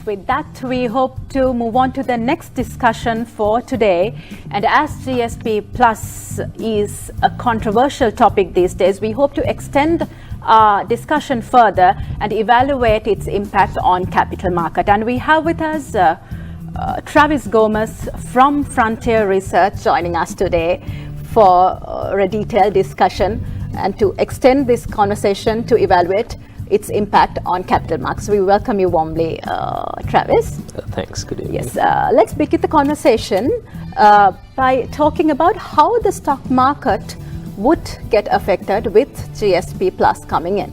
With that, we hope to move on to the next discussion for today. And as GSP Plus is a controversial topic these days, we hope to extend our discussion further and evaluate its impact on capital market. And we have with us Travis Gomez from Frontier Research joining us today for a detailed discussion and to extend this conversation to evaluate its impact on capital markets. We welcome you warmly, Travis. Thanks, good evening. Yes, let's begin the conversation by talking about how the stock market would get affected with GSP Plus coming in.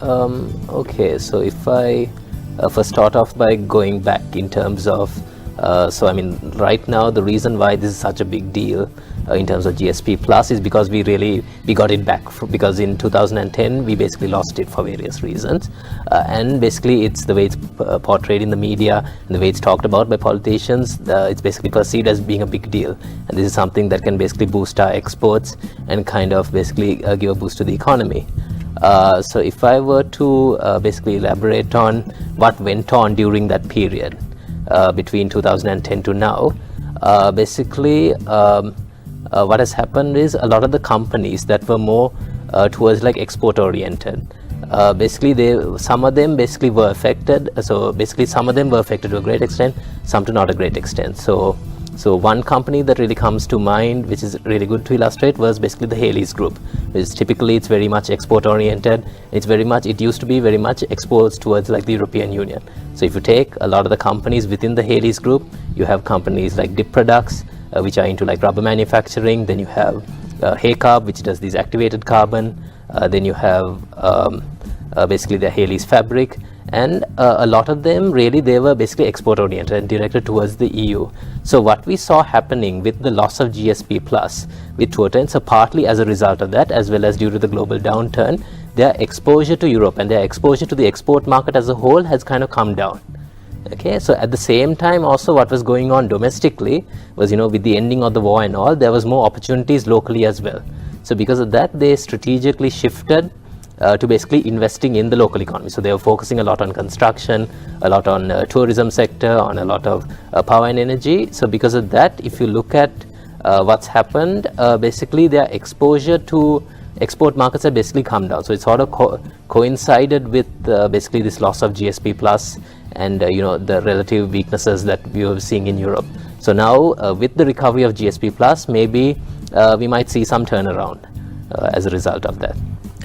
Okay, so if I first start off by going back in terms of, right now the reason why this is such a big deal in terms of GSP Plus is because we got it back because in 2010 we basically lost it for various reasons, and basically it's the way it's portrayed in the media and the way it's talked about by politicians. It's basically perceived as being a big deal, and this is something that can basically boost our exports and kind of basically give a boost to the economy. So if I were to basically elaborate on what went on during that period between 2010 to now, what has happened is a lot of the companies that were more towards like export oriented, some of them basically were affected. So basically some of them were affected to a great extent, some to not a great extent. So one company that really comes to mind, which is really good to illustrate, was basically the Haley's Group, which typically it's very much export oriented. It used to be very much exposed towards like the European Union. So if you take a lot of the companies within the Haley's Group, you have companies like Dip Products, which are into like rubber manufacturing. Then you have Haycarb, which does these activated carbon. Then you have basically the Haley's Fabric. And a lot of them really, they were basically export oriented and directed towards the EU. So what we saw happening with the loss of GSP Plus with Tuoten, so partly as a result of that, as well as due to the global downturn, their exposure to Europe and their exposure to the export market as a whole has kind of come down. Okay, so at the same time also what was going on domestically was, with the ending of the war and all, there was more opportunities locally as well. So because of that, they strategically shifted to basically investing in the local economy. So they were focusing a lot on construction, a lot on tourism sector, on a lot of power and energy. So because of that, if you look at what's happened, basically their exposure to export markets have basically come down. So it sort of coincided with basically this loss of GSP Plus and the relative weaknesses that we were seeing in Europe. So now with the recovery of GSP Plus, maybe we might see some turnaround as a result of that.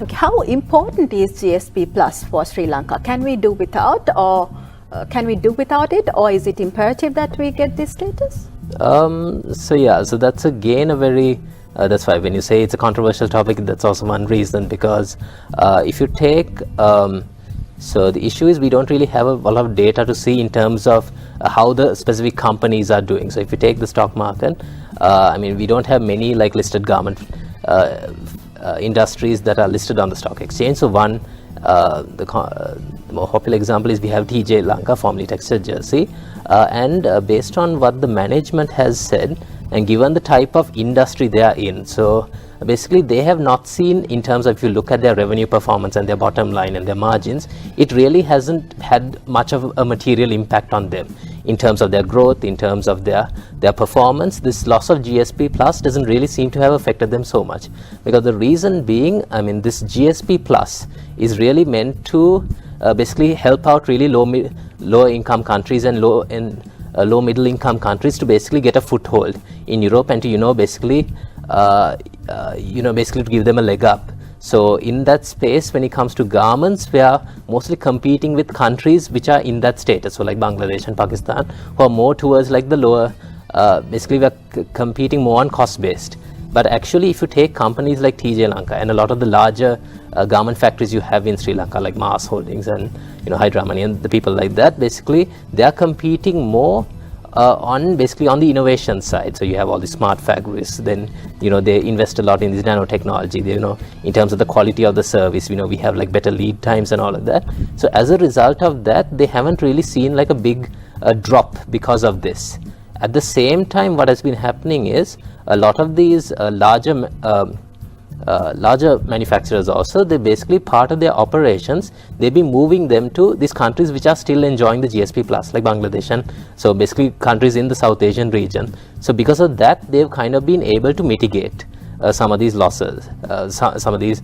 Okay, how important is GSP Plus for Sri Lanka? Can we do without, or it, or is it imperative that we get this status? So that's again a very that's why when you say it's a controversial topic, that's also one reason, because if you take so the issue is we don't really have a lot of data to see in terms of how the specific companies are doing. So if you take the stock market, we don't have many like listed garment industries that are listed on the stock exchange. So one, the more popular example is we have Sri Lanka, formerly Textile Jersey, and based on what the management has said and given the type of industry they are in, so basically they have not seen, in terms of if you look at their revenue performance and their bottom line and their margins, it really hasn't had much of a material impact on them in terms of their growth, in terms of their performance. This loss of GSP Plus doesn't really seem to have affected them so much, because the reason being, this GSP Plus is really meant to basically help out really low income countries and low middle income countries to basically get a foothold in Europe and to basically to give them a leg up. So in that space, when it comes to garments, we are mostly competing with countries which are in that status, so like Bangladesh and Pakistan, who are more towards like the lower, basically we are competing more on cost based. But actually if you take companies like Sri Lanka and a lot of the larger garment factories you have in Sri Lanka, like Mars Holdings and Hydramani and the people like that, basically they are competing more on the innovation side. So you have all the smart factories, then they invest a lot in this nanotechnology, in terms of the quality of the service, we have like better lead times and all of that. So as a result of that, they haven't really seen like a big drop because of this. At the same time, what has been happening is a lot of these larger larger manufacturers also, they basically part of their operations, they'll be moving them to these countries which are still enjoying the GSP plus, like Bangladesh, and so basically countries in the South Asian region. So because of that, they've kind of been able to mitigate some of these losses, some of these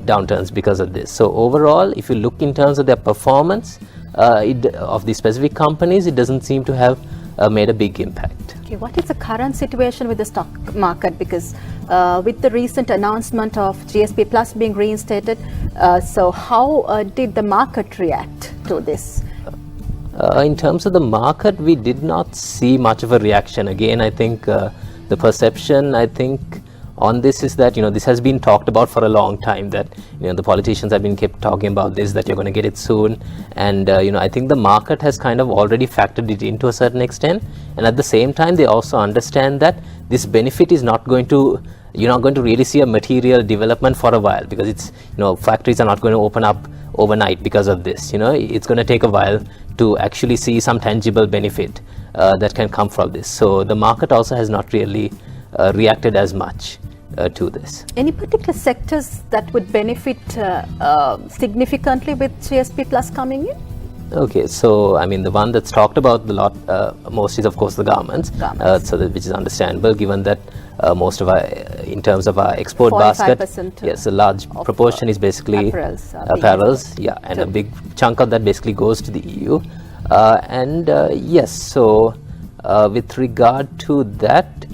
downturns because of this. So overall, if you look in terms of their performance of the specific companies, it doesn't seem to have made a big impact. Okay, what is the current situation with the stock market? Because with the recent announcement of GSP Plus being reinstated, so how did the market react to this? In terms of the market, we did not see much of a reaction. Again, I think the perception, I think, on this is that, this has been talked about for a long time, that, the politicians have been kept talking about this, that you're going to get it soon. And, I think the market has kind of already factored it in to a certain extent. And at the same time, they also understand that this benefit is not going to, you're not going to really see a material development for a while, because it's, factories are not going to open up overnight because of this. It's going to take a while to actually see some tangible benefit that can come from this. So the market also has not really reacted as much to this. Any particular sectors that would benefit significantly with GSP Plus coming in? Okay, so I mean, the one that's talked about a lot most is of course the garments. Which is understandable, given that most of our, in terms of our export basket, yes, a large proportion is basically apparels, and a big chunk of that basically goes to the EU. Yes, so with regard to that,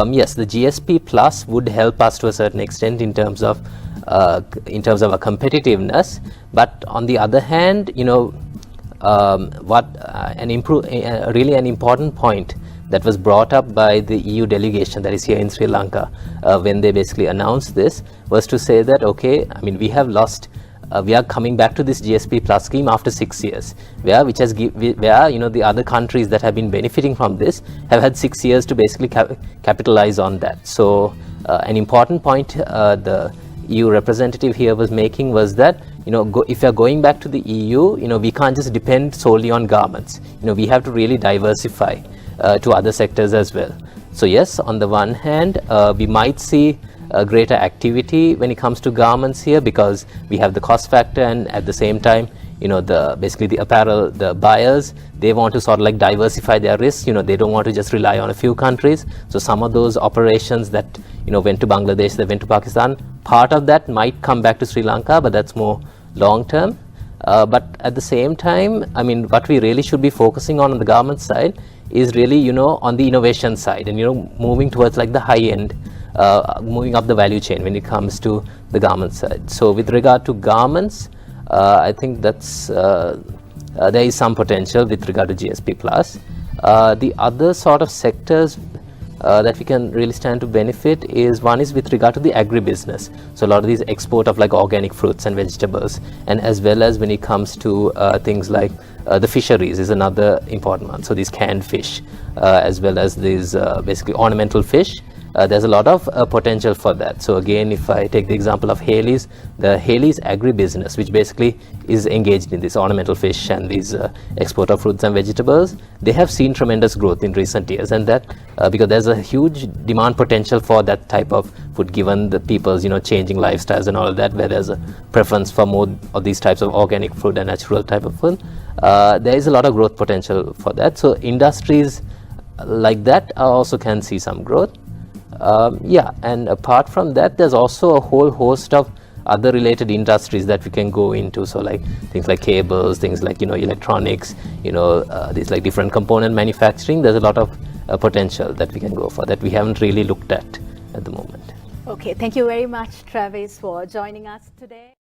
yes, the GSP Plus would help us to a certain extent in terms of our competitiveness. But on the other hand, really an important point that was brought up by the EU delegation that is here in Sri Lanka when they basically announced this, was to say that, okay, I mean, we are coming back to this GSP Plus scheme after 6 years, where the other countries that have been benefiting from this have had 6 years to basically capitalize on that. So an important point the EU representative here was making was that, if you're going back to the EU, we can't just depend solely on garments. We have to really diversify to other sectors as well. So yes, on the one hand, we might see greater activity when it comes to garments here, because we have the cost factor, and at the same time, basically the apparel, the buyers, they want to sort of like diversify their risks. They don't want to just rely on a few countries. So some of those operations that went to Bangladesh, that went to Pakistan, part of that might come back to Sri Lanka, but that's more long term. But at the same time, I mean, what we really should be focusing on the garment side is really, on the innovation side, and moving towards like the high end, moving up the value chain when it comes to the garment side. So with regard to garments, I think that's there is some potential with regard to GSP Plus. The other sort of sectors that we can really stand to benefit is, one is with regard to the agribusiness. So a lot of these export of like organic fruits and vegetables, and as well as when it comes to things like the fisheries is another important one. So these canned fish, as well as these basically ornamental fish. There's a lot of potential for that. So again, if I take the example of Haley's, the Haley's agribusiness, which basically is engaged in this ornamental fish and these export of fruits and vegetables, they have seen tremendous growth in recent years, and that because there's a huge demand potential for that type of food, given the people's changing lifestyles and all of that, where there's a preference for more of these types of organic food and natural type of food. There is a lot of growth potential for that. So industries like that also can see some growth. And apart from that, there's also a whole host of other related industries that we can go into. So like things like cables, things like electronics, these like different component manufacturing. There's a lot of potential that we can go for that we haven't really looked at the moment. Okay, thank you very much, Travis, for joining us today.